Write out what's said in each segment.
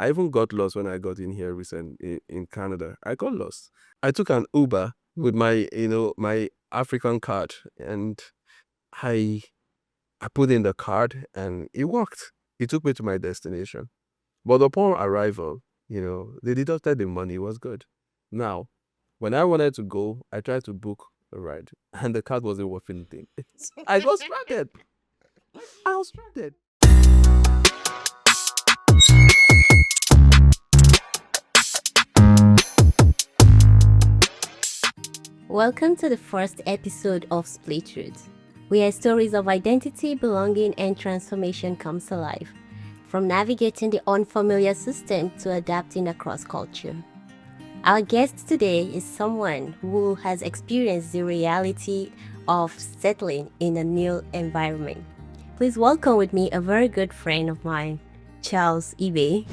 I even got lost when I got in here in Canada. I got lost. I took an Uber with my African card, and I I put in the card and it worked. It took me to my destination. But upon arrival, they deducted the money. It was good. Now, when I wanted to go, I tried to book a ride, and the card wasn't worth anything. I was stranded. I was stranded. Welcome to the first episode of Split Root, where stories of identity, belonging, and transformation comes alive, from navigating the unfamiliar system to adapting across culture. Our guest today is someone who has experienced the reality of settling in a new environment. Please welcome with me a very good friend of mine, Charles Ibe.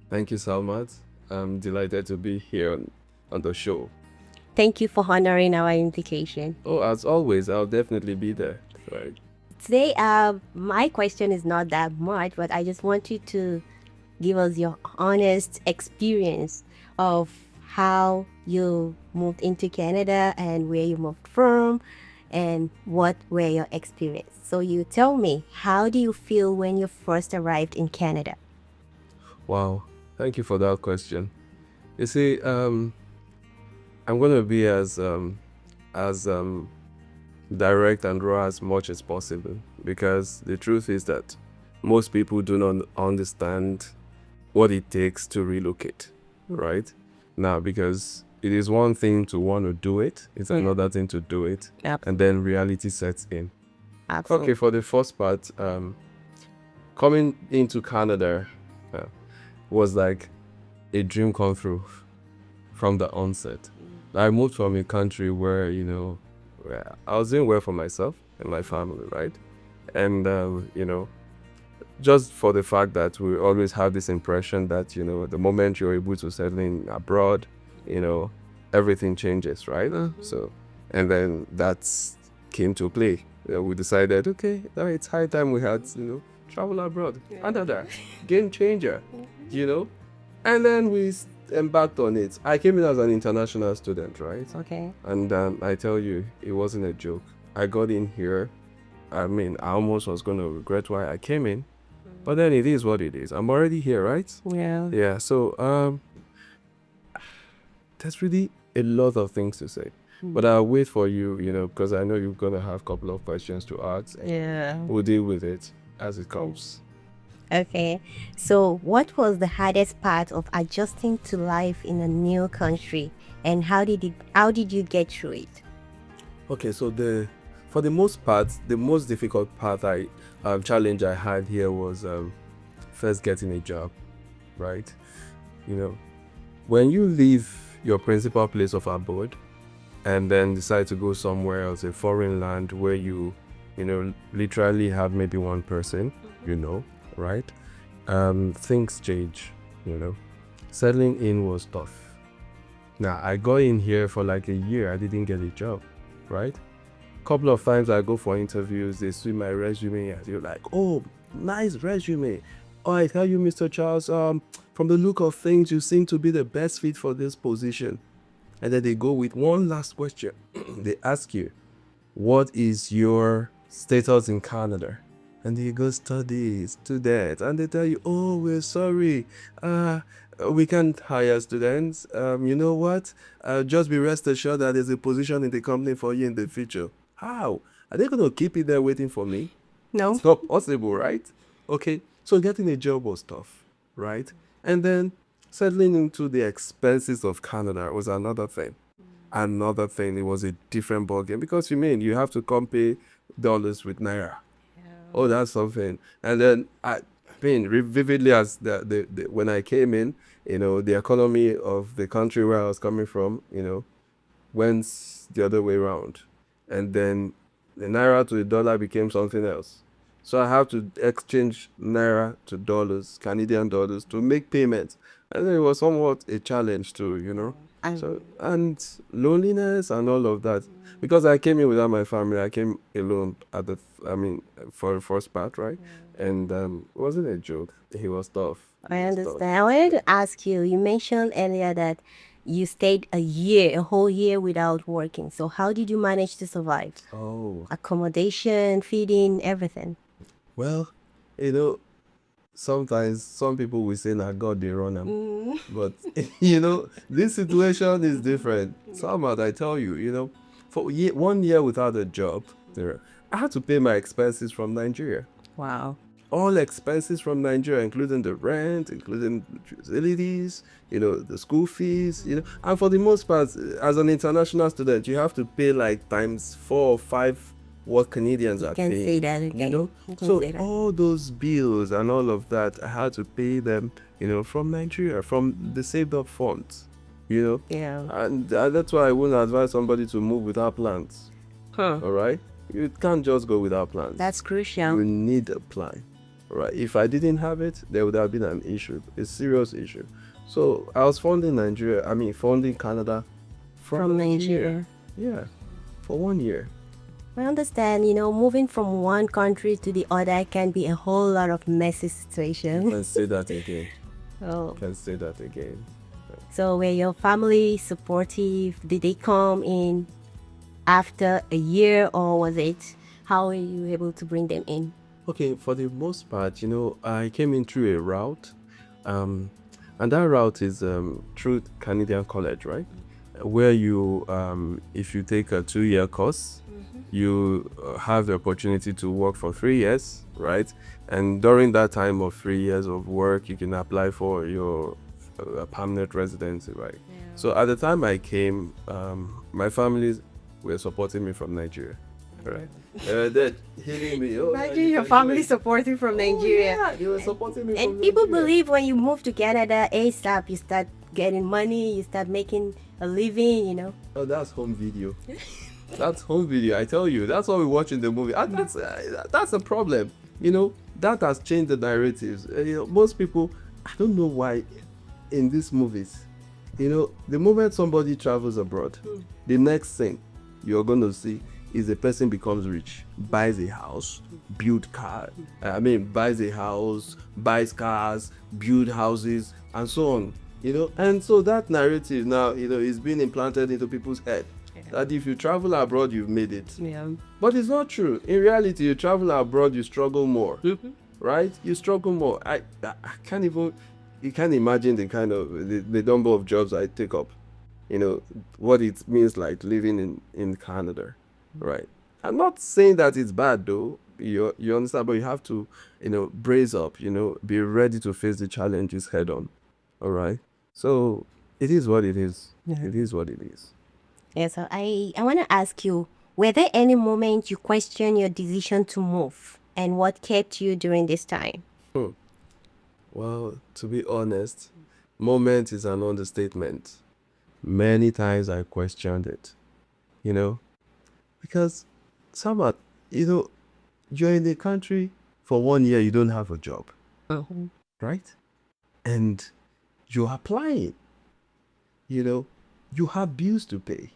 Thank you, Salmat. I'm delighted to be here on the show. Thank you for honoring our invitation. Oh, as always, I'll definitely be there. Right. Today, my question is not that much, but I just want you to give us your honest experience of how you moved into Canada and where you moved from and what were your experience. So you tell me, how do you feel when you first arrived in Canada? Wow. Thank you for that question. You see, I'm going to be as direct and raw as much as possible, because the truth is that most people do not understand what it takes to relocate, right? Now, because it is one thing to want to do it, it's another thing to do it, and then reality sets in. Absolutely. Okay, for the first part, coming into Canada was like a dream come true from the onset. I moved from a country where, where I was doing well for myself and my family, right? And, just for the fact that we always have this impression that, the moment you're able to settle in abroad, everything changes, right? So, and then that's came to play. We decided, okay, it's high time we had, travel abroad. Another game changer, and then we embarked on it. I came in as an international student, right? Okay. And I tell you, it wasn't a joke. I got in here. I almost was going to regret why I came in. But then it is what it is. I'm already here, right? Yeah. Yeah, so there's really a lot of things to say. But I'll wait for you, because I know you're going to have a couple of questions to ask. Yeah. We'll deal with it as it comes. Okay. So what was the hardest part of adjusting to life in a new country, and how did you get through it? Okay, so for the most part, the most difficult part challenge I had here was first getting a job, right? When you leave your principal place of abode and then decide to go somewhere else, a foreign land where you literally have maybe one person, right? Things change, Settling in was tough. Now, I got in here for like a year. I didn't get a job, right? Couple of times I go for interviews, they see my resume and you're like, oh, nice resume. Oh, I tell you, Mr. Charles, from the look of things, you seem to be the best fit for this position. And then they go with one last question. They ask you, what is your status in Canada? And you go studies, student, and they tell you, oh, we're sorry, we can't hire students. You know what? Just be rest assured that there's a position in the company for you in the future. How? Are they going to keep it there waiting for me? No. It's not possible, right? Okay, so getting a job was tough, right? And then settling into the expenses of Canada was another thing. It was a different ballgame, because you have to compare dollars with naira. Oh, that's something. And then vividly as when I came in, the economy of the country where I was coming from, went the other way around. And then the naira to the dollar became something else. So I have to exchange naira to Canadian dollars, to make payments. And it was somewhat a challenge too, So, and loneliness and all of that. Because I came in without my family, I came alone for the first part, right? And it wasn't a joke. He was tough. I understand. I wanted to ask you, you mentioned earlier that you stayed a whole year without working. So how did you manage to survive? Oh, Accommodation, feeding, everything. well, sometimes some people will say that God they run them. But this situation is different. Somehow I tell you, for 1 year without a job, I had to pay my expenses from Nigeria. Wow. All expenses from Nigeria, including the rent, including utilities, the school fees, and for the most part, as an international student, you have to pay like times 4 or 5 what Canadians are Can paying. say that again. You can So say that. all those bills and all of that, I had to pay them, from Nigeria, from the saved up funds, Yeah. and that's why I wouldn't advise somebody to move without plans. Huh. All right, you can't just go without plans. That's crucial. You need a plan. Right. If I didn't have it, there would have been an issue, a serious issue. So I was funding Canada From Nigeria. Yeah, for 1 year. I understand, moving from one country to the other can be a whole lot of messy situation. Can say that again. Oh. Can say that again. So were your family supportive? Did they come in after a year, or was it, how were you able to bring them in? Okay, for the most part, I came in through a route, and that route is through Canadian College, right? Where you, if you take a 2-year course, you have the opportunity to work for 3 years, right? And during that time of 3 years of work, you can apply for your permanent residency, right? So at the time I came, my families were supporting me from Nigeria. Right. They're hitting me. Oh, Imagine your family supporting from Nigeria. Yeah, they were supporting me. And from people Nigeria. believe when you move to Canada, ASAP, you start getting money, you start making a living. Oh, that's home video. That's home video. I tell you, that's what we watch in the movie. And that's a problem. That has changed the narratives. Most people, I don't know why, in these movies, the moment somebody travels abroad, the next thing you're going to see is a person becomes rich, buys a house, buys a house, buys cars, build houses, and so on. And so that narrative now, is being implanted into people's head. That if you travel abroad, you've made it. Yeah. But it's not true. In reality, you travel abroad, you struggle more. Right? You struggle more. I can't even, you can't imagine the kind of, the number of jobs I take up. What it means like living in Canada. Right. I'm not saying that it's bad though. You understand, but you have to, brace up, be ready to face the challenges head on. All right. So it is what it is. Yeah. It is what it is. Yeah, so I want to ask you, were there any moment you questioned your decision to move, and what kept you during this time? Well, to be honest, moment is an understatement. Many times I questioned it, because somehow, you're in the country for 1 year, you don't have a job, right? And you're applying, you have bills to pay.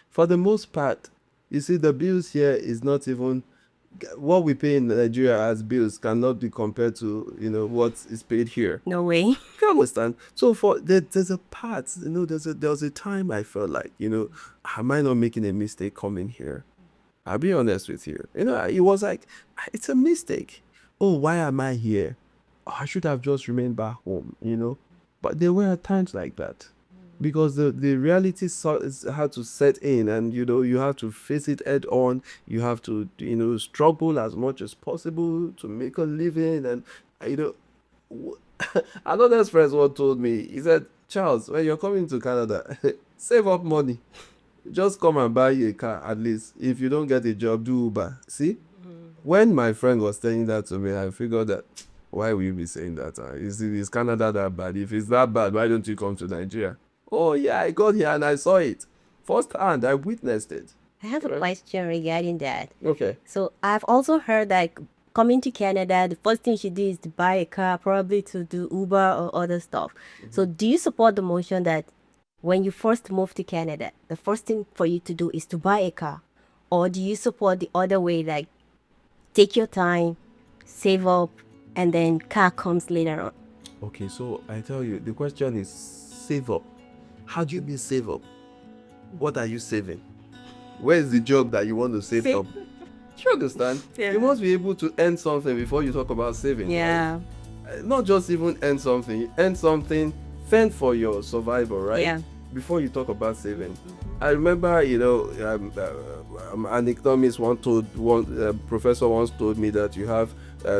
For the most part, you see, the bills here is not even what we pay in Nigeria as bills cannot be compared to what is paid here. No way. You can understand. So there's a part, there was a time I felt like, am I not making a mistake coming here? I'll be honest with you. It was like, it's a mistake. Oh, why am I here? Oh, I should have just remained back home, But there were times like that. Because the reality had to set in, and you have to face it head on. You have to struggle as much as possible to make a living. And another friend once told me, he said, Charles, when you're coming to Canada, save up money, just come and buy a car. At least if you don't get a job, do Uber. See, when my friend was saying that to me, I figured that, why will you be saying that? Is Canada that bad? If it's that bad, why don't you come to Nigeria? Oh, yeah, I got here and I saw it. Firsthand, I witnessed it. I have a question regarding that. Okay. So I've also heard that coming to Canada, the first thing you should do is to buy a car, probably to do Uber or other stuff. So do you support the motion that when you first move to Canada, the first thing for you to do is to buy a car? Or do you support the other way, like take your time, save up, and then car comes later on? Okay, so I tell you, the question is save up. How do you mean save up? What are you saving? Where is the job that you want to save up? Do you understand? Yeah. You must be able to earn something before you talk about saving. Yeah. Right? Not just even earn something, fend for your survival, right? Yeah. Before you talk about saving. I remember, an economist professor once told me that you have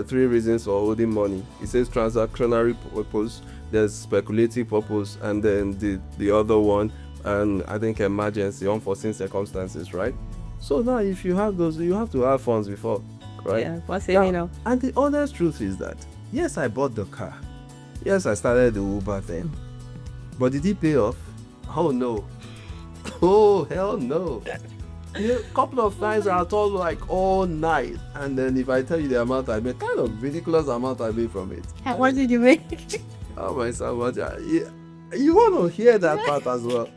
3 reasons for holding money. He says transactionary purpose, there's speculative purpose, and then the other one, and I think emergency, unforeseen circumstances, right? So now if you have those, you have to have funds before, right? Yeah, for saving up. And the honest truth is that, yes, I bought the car. Yes, I started the Uber then. But did it pay off? Oh no. Oh hell no. A couple of times I told like all night, and then if I tell you the amount I made, kind of ridiculous amount I made from it. What did you make? Oh my son, you want to hear that part as well?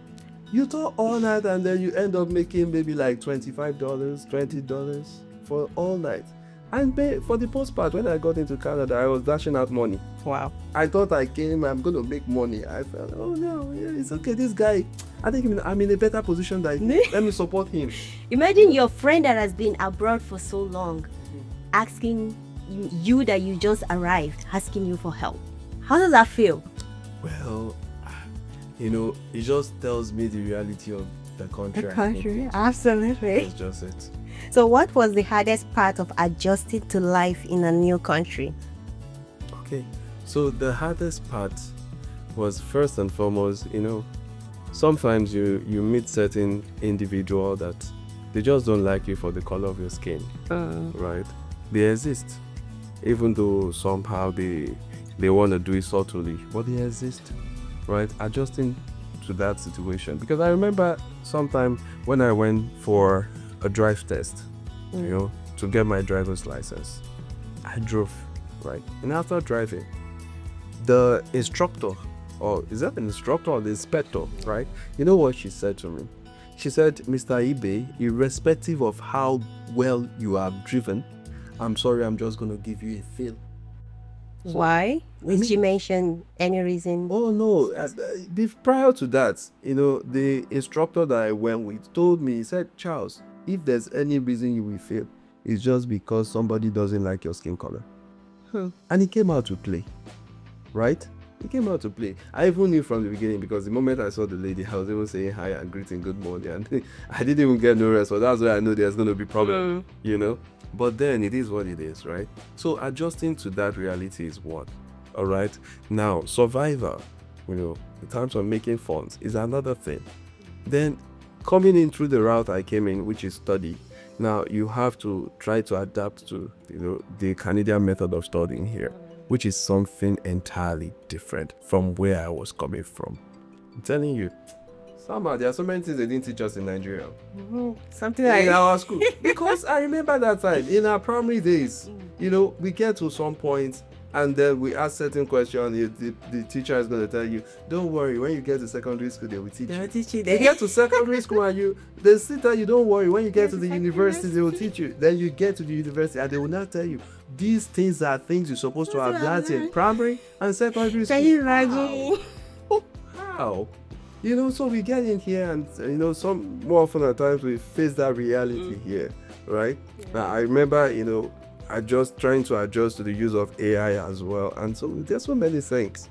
You talk all night and then you end up making maybe like $25, $20 for all night. And for the most part, when I got into Canada, I was dashing out money. Wow. I thought I'm going to make money. I felt, oh no, yeah, it's okay. This guy, I think I'm in a better position than him. Let me support him. Imagine your friend that has been abroad for so long asking you that you just arrived, asking you for help. How does that feel? Well, it just tells me the reality of the country. Absolutely. That's just it. So what was the hardest part of adjusting to life in a new country? Okay, so the hardest part was first and foremost, sometimes you meet certain individual that they just don't like you for the color of your skin, right? They exist, even though somehow they want to do it subtly, but they exist, right? Adjusting to that situation, because I remember sometime when I went for a drive test, to get my driver's license, I drove, right? And after driving, the instructor, or is that an instructor or the inspector, right? You know what she said to me? She said, Mr. Ibe, irrespective of how well you have driven, I'm sorry, I'm just going to give you a fail. Why? Did she mention any reason? Oh no, prior to that, the instructor that I went with told me, he said, Charles, if there's any reason you will fail, it's just because somebody doesn't like your skin color. And he came out to play, right? He came out to play. I even knew from the beginning, because the moment I saw the lady, I was even saying hi and greeting, good morning, and I didn't even get no response. That's why I know there's going to be problem, But then it is what it is, right? So adjusting to that reality is what? All right. Now, survival, in terms of making funds, is another thing. Then coming in through the route I came in, which is study. Now you have to try to adapt to the Canadian method of studying here, which is something entirely different from where I was coming from. I'm telling you, somehow there are so many things they didn't teach us in Nigeria. Something like in our school. Because I remember that time in our primary days, we get to some point and then we ask certain questions. The teacher is going to tell you, don't worry, when you get to secondary school, they will teach you. You get to secondary school and they still tell you, don't worry, when you get to the university, they will teach you. Then you get to the university and they will now tell you, these things are things you're supposed to have learned in primary and secondary school. How? So we get in here and, some more often at times we face that reality here, right? Now, I remember, I just trying to adjust to the use of AI as well. And so there's so many things,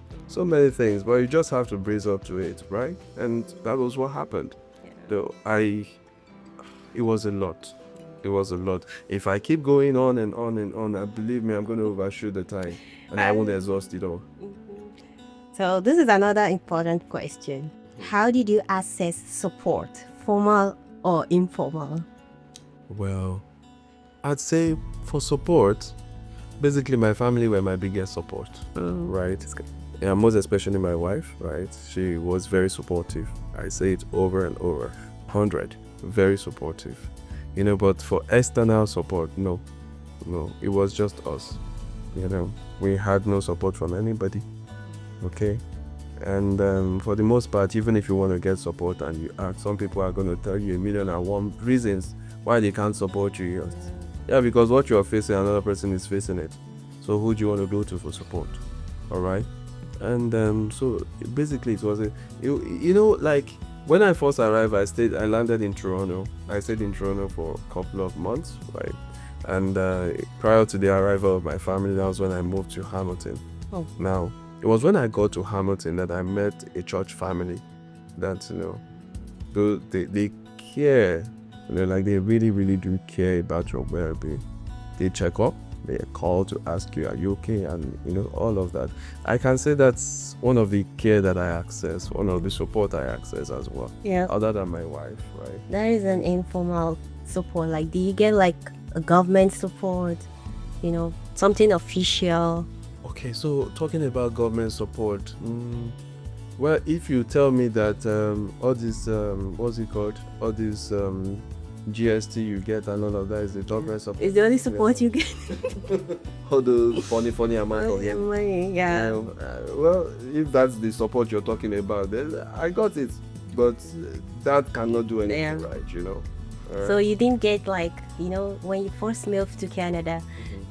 but you just have to brace up to it, right? And that was what happened. So it was a lot. It was a lot. If I keep going on and on and on, believe me, I'm going to overshoot the time and I won't exhaust it all. So this is another important question. How did you access support, formal or informal? Well, I'd say for support, basically my family were my biggest support, right? Yeah, most especially my wife, right? She was very supportive. I say it over and over, 100, very supportive. But for external support, no, it was just us. We had no support from anybody, okay? And for the most part, even if you want to get support and you ask, some people are going to tell you 1,000,001 reasons why they can't support you. Yeah, because what you're facing, another person is facing it. So who do you want to go to for support? All right. And so basically it was like when I first arrived, I landed in Toronto. I stayed in Toronto for a couple of months, right? And prior to the arrival of my family, that was when I moved to Hamilton. Oh. Now, it was when I got to Hamilton that I met a church family that, they care, like they really, really do care about your well-being. They check up, they call to ask you, are you okay? And, all of that. I can say that's one of the care that I access, one of the support I access as well. Yeah. Other than my wife, right? That is an informal support. Like, do you get like a government support? Something official? Okay, so talking about government support, well, if you tell me that all this, what's it called? All this GST you get and all of that is the government support. Is the only support you get? All the funny amount of money, yeah. Well, if that's the support you're talking about, then I got it. But that cannot do anything, right, So you didn't get like, when you first moved to Canada,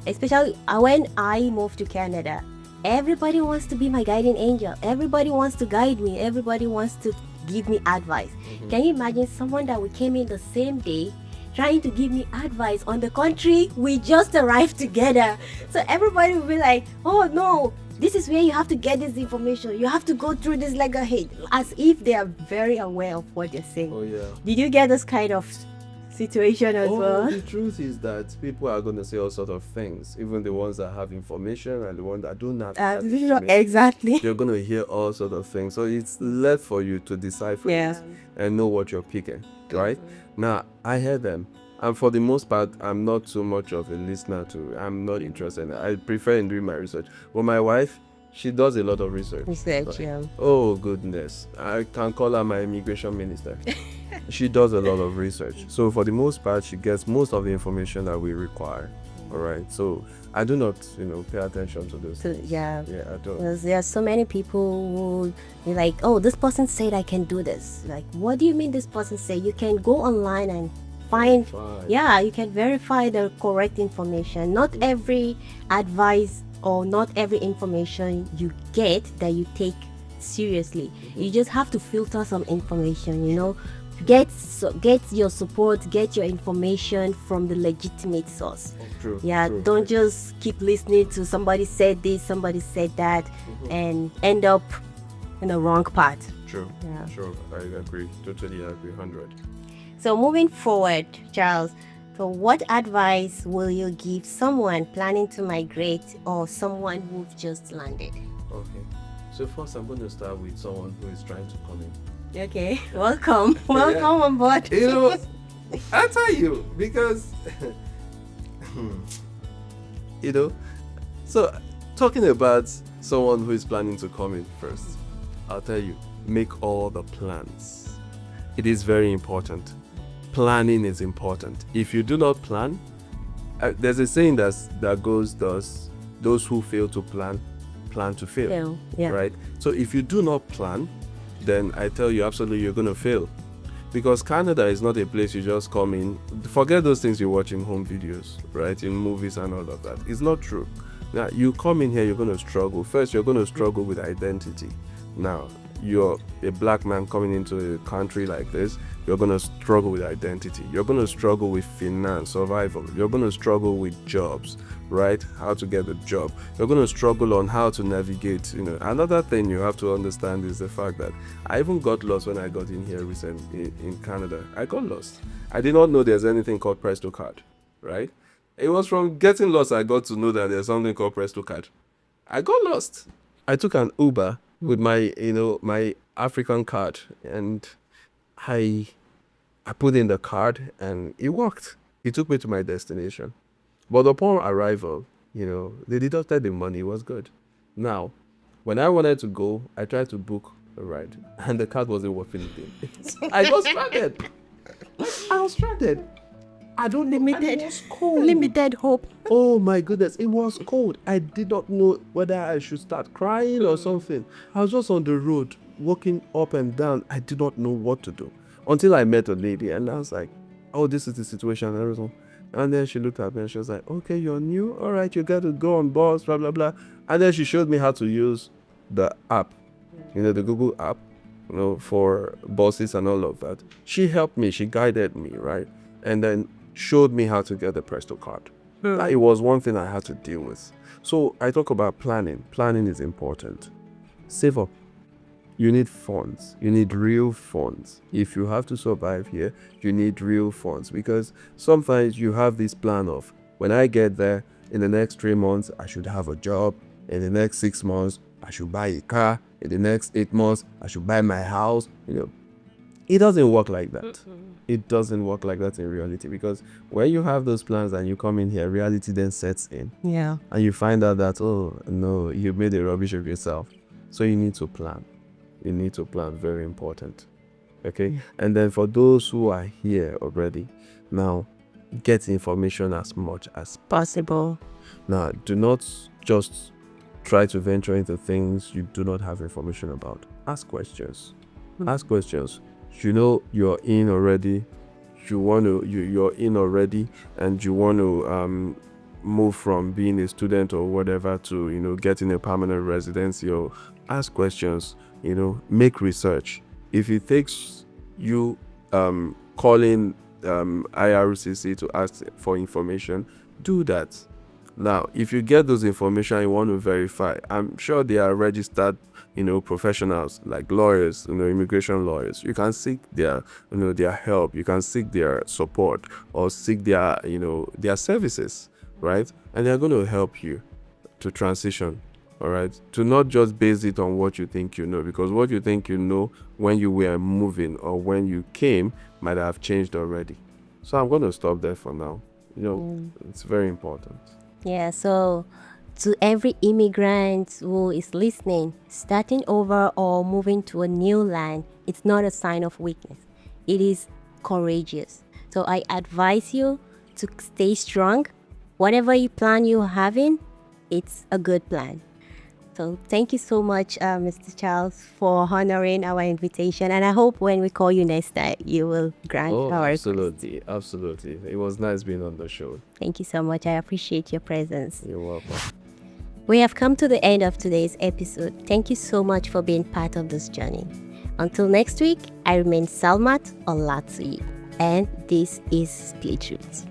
especially when I moved to Canada, everybody wants to be my guiding angel. Everybody wants to guide me. Everybody wants to give me advice. Can you imagine someone that we came in the same day trying to give me advice on the country we just arrived together? So everybody will be like, oh no, this is where you have to get this information. You have to go through this like a hate, as if they are very aware of what they're saying. Oh yeah. Did you get this kind of situation as well? The truth is that people are going to say all sorts of things, even the ones that have information and the ones that do not have information. Exactly. You're going to hear all sorts of things. So it's left for you to decipher it and know what you're picking, right? Now, I hear them. And for the most part, I'm not so much of a listener to, I'm not interested. I prefer in doing my research. But my wife, she does a lot of research. Yeah. Oh, goodness. I can call her my immigration minister. She does a lot of research. So for the most part, she gets most of the information that we require. All right. So I do not, pay attention to this. Yeah, I don't. Because there are so many people who be like, oh, this person said I can do this. Like, what do you mean this person said? You can go online and find, you can verify the correct information. Not every advice or not every information you get that you take seriously. You just have to filter some information, get your support, get your information from the legitimate source. True. Don't just keep listening to somebody said this, somebody said that, and end up in the wrong path. True. I agree, totally agree, 100. So moving forward, Charles, so what advice will you give someone planning to migrate or someone who've just landed? Okay. So first I'm going to start with someone who is trying to come in. Okay, welcome on board. I'll tell you, because so talking about someone who is planning to come in first, I'll tell you, make all the plans. It is very important. Planning is important. If you do not plan, there's a saying that goes thus: those who fail to plan to fail. Right? So if you do not plan, then I tell you absolutely you're going to fail. Because Canada is not a place you just come in. Forget those things you watch in home videos, right? In movies and all of that. It's not true. Now, you come in here, you're going to struggle. First, you're going to struggle with identity. Now, you're a black man coming into a country like this, you're going to struggle with identity. You're going to struggle with finance, survival. You're going to struggle with jobs, right? How to get a job. You're going to struggle on how to navigate. Another thing you have to understand is the fact that I even got lost when I got in here recently in Canada. I got lost. I did not know there's anything called Presto card, right? It was from getting lost I got to know that there's something called Presto card. I got lost. I took an Uber with my, my African card, and I put in the card and it worked. It took me to my destination. But upon arrival, they deducted the money. It was good. Now, when I wanted to go, I tried to book a ride, and the card wasn't worth anything. I was stranded. I was stranded. I don't know. Limited. It was cold. Limited hope. Oh my goodness, it was cold. I did not know whether I should start crying or something. I was just on the road, walking up and down. I did not know what to do until I met a lady, and I was like, "Oh, this is the situation." And everything. And then she looked at me and she was like, "Okay, you're new. All right, you got to go on bus, blah blah blah." And then she showed me how to use the app, the Google app, for buses and all of that. She helped me. She guided me, right, and then showed me how to get the Presto card. It was one thing I had to deal with. So I talk about planning. Planning is important. Save up. You need funds. You need real funds. If you have to survive here, you need real funds, because sometimes you have this plan of, when I get there, in the next 3 months, I should have a job. In the next 6 months, I should buy a car. In the next 8 months, I should buy my house. It doesn't work like that. It doesn't work like that in reality, because when you have those plans and you come in here, reality then sets in. Yeah. And you find out that, oh, no, you made a rubbish of yourself. So you need to plan. You need to plan. Very important. Okay? Yeah. And then for those who are here already, now, get information as much as possible. Now, do not just try to venture into things you do not have information about. Ask questions. Ask questions. You're in already. You're in already, and you want to move from being a student or whatever to getting a permanent residency. Or ask questions. Make research. If it takes you calling IRCC to ask for information, do that. Now, if you get those information you want to verify, I'm sure they are registered, professionals like lawyers, immigration lawyers. You can seek their help. You can seek their support or seek their services, right? And they're going to help you to transition, all right? To not just base it on what you think you know, because what you think you know when you were moving or when you came might have changed already. So I'm going to stop there for now. It's very important. Yeah, so to every immigrant who is listening, starting over or moving to a new land, it's not a sign of weakness. It is courageous. So I advise you to stay strong. Whatever you plan you're having, it's a good plan. So thank you so much, Mr. Charles, for honoring our invitation. And I hope when we call you next time, you will grant our absolutely, request. absolutely. It was nice being on the show. Thank you so much. I appreciate your presence. You're welcome. We have come to the end of today's episode. Thank you so much for being part of this journey. Until next week, I remain Salmat Olatuyi, and this is Split Truth.